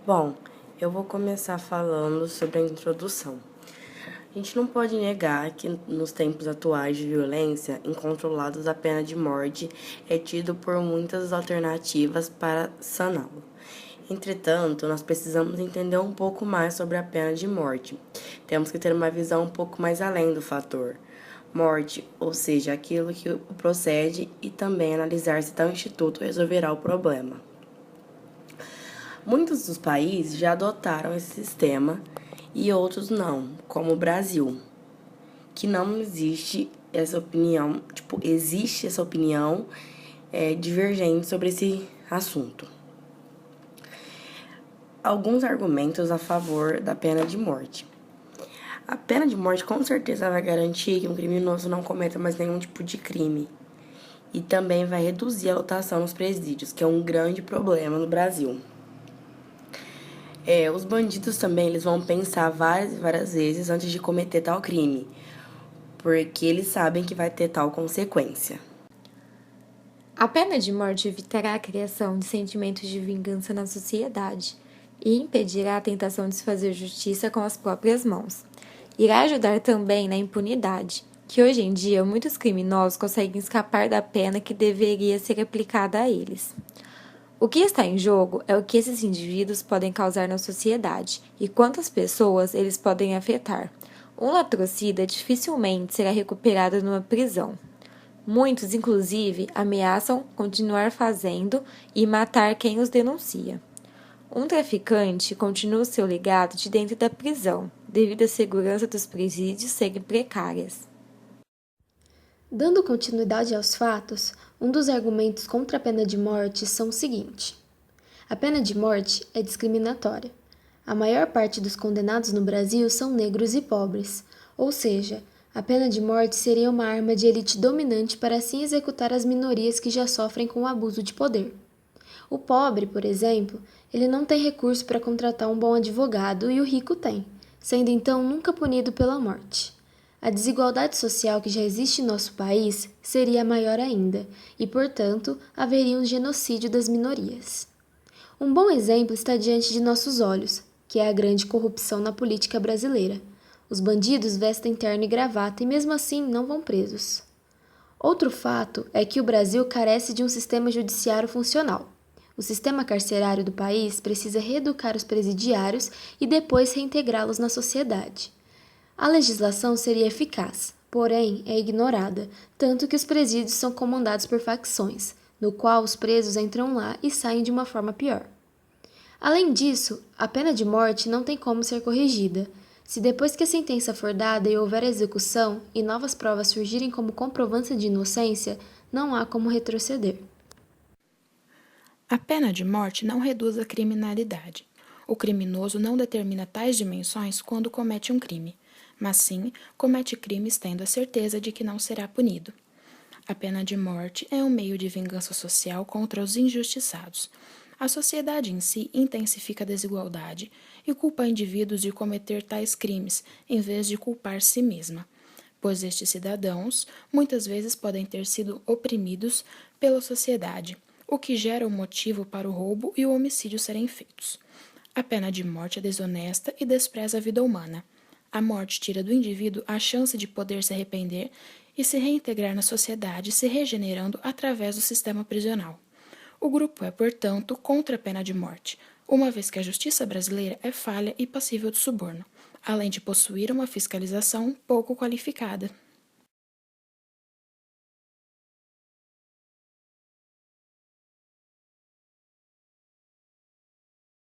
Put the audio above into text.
Bom, eu vou começar falando sobre a introdução. A gente não pode negar que nos tempos atuais de violência incontrolados a pena de morte é tido por muitas alternativas para saná-lo. Entretanto, nós precisamos entender um pouco mais sobre a pena de morte. Temos que ter uma visão um pouco mais além do fator morte, ou seja, aquilo que o procede, e também analisar se tal instituto resolverá o problema. Muitos dos países já adotaram esse sistema e outros não, como o Brasil, que não existe essa opinião, existe essa opinião divergente sobre esse assunto. Alguns argumentos a favor da pena de morte. A pena de morte com certeza vai garantir que um criminoso não cometa mais nenhum tipo de crime. E também vai reduzir a lotação nos presídios, que é um grande problema no Brasil. Os bandidos também eles vão pensar várias e várias vezes antes de cometer tal crime, porque eles sabem que vai ter tal consequência. A pena de morte evitará a criação de sentimentos de vingança na sociedade e impedirá a tentação de se fazer justiça com as próprias mãos. Irá ajudar também na impunidade, que hoje em dia muitos criminosos conseguem escapar da pena que deveria ser aplicada a eles. O que está em jogo é o que esses indivíduos podem causar na sociedade e quantas pessoas eles podem afetar. Um latrocida dificilmente será recuperado numa prisão. Muitos, inclusive, ameaçam continuar fazendo e matar quem os denuncia. Um traficante continua seu legado de dentro da prisão, devido à segurança dos presídios serem precárias. Dando continuidade aos fatos, um dos argumentos contra a pena de morte são o seguinte: a pena de morte é discriminatória. A maior parte dos condenados no Brasil são negros e pobres, ou seja, a pena de morte seria uma arma de elite dominante para assim executar as minorias que já sofrem com o abuso de poder. O pobre, por exemplo, ele não tem recurso para contratar um bom advogado e o rico tem, sendo então nunca punido pela morte. A desigualdade social que já existe em nosso país seria maior ainda e, portanto, haveria um genocídio das minorias. Um bom exemplo está diante de nossos olhos, que é a grande corrupção na política brasileira. Os bandidos vestem terno e gravata e mesmo assim não vão presos. Outro fato é que o Brasil carece de um sistema judiciário funcional. O sistema carcerário do país precisa reeducar os presidiários e depois reintegrá-los na sociedade. A legislação seria eficaz, porém é ignorada, tanto que os presídios são comandados por facções, no qual os presos entram lá e saem de uma forma pior. Além disso, a pena de morte não tem como ser corrigida. Se depois que a sentença for dada e houver execução e novas provas surgirem como comprovância de inocência, não há como retroceder. A pena de morte não reduz a criminalidade. O criminoso não determina tais dimensões quando comete um crime, mas sim comete crimes tendo a certeza de que não será punido. A pena de morte é um meio de vingança social contra os injustiçados. A sociedade em si intensifica a desigualdade e culpa indivíduos de cometer tais crimes, em vez de culpar si mesma, pois estes cidadãos muitas vezes podem ter sido oprimidos pela sociedade, o que gera um motivo para o roubo e o homicídio serem feitos. A pena de morte é desonesta e despreza a vida humana. A morte tira do indivíduo a chance de poder se arrepender e se reintegrar na sociedade, se regenerando através do sistema prisional. O grupo é, portanto, contra a pena de morte, uma vez que a justiça brasileira é falha e passível de suborno, além de possuir uma fiscalização pouco qualificada.